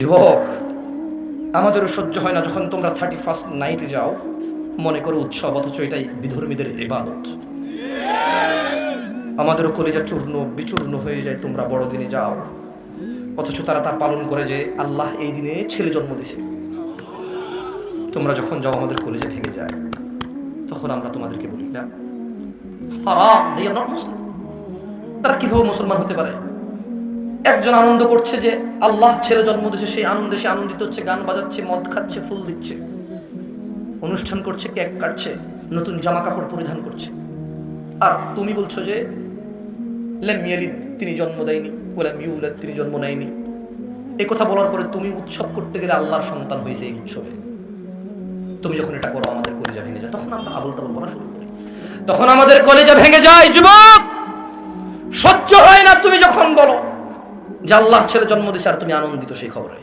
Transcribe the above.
যুবক, আমাদেরও সহ্য হয় না যখন তোমরা 31st নাইটে যাও, মনে করো উৎসব, অথচ এটাই বিধর্মীদের ইবাদত। আমাদেরও কলিজা চূর্ণ বিচূর্ণ হয়ে যায় তোমরা বড়দিনে যাও, অথচ তারা তা পালন করে যে আল্লাহ এই দিনে ছেলে জন্ম দিছে। তোমরা যখন যাও আমাদের কলিজা ভেঙে যায়। তখন আমরা তোমাদেরকে বলি না, হারাম, they are not Muslim। তারা কিভাবে মুসলমান হতে পারে? একজন আনন্দ করছে যে আল্লাহ ছেলে জন্ম দিয়েছে, সেই আনন্দে সে আনন্দিত হচ্ছে, গান বাজাচ্ছে, মদ খাচ্ছে, ফুল দিচ্ছে, অনুষ্ঠান করছে, কেক কাটছে, নতুন জামা কাপড় পরিধান করছে। আর তুমি বলছো যে লাম ইয়ালিদ, তিনি জন্ম দেয়নি, ওয়ালাম ইউলাদ, তিনি জন্ম নেয়নি। এই কথা বলার পরে তুমি উৎসব করতে গেলে আল্লাহর সন্তান হয়েছে এই উৎসবে। তুমি যখন এটা করো আমাদের কলিজা ভেঙে যায়, তখন আমরা আবল তাবল বলা শুরু করি, তখন আমাদের কলিজা ভেঙে যায়। যুবক, সহ্য হয় না তুমি যখন বলো যে আল্লাহ ছেলে জন্ম দিয়েছে আর তুমি আনন্দিত সেই খবরে।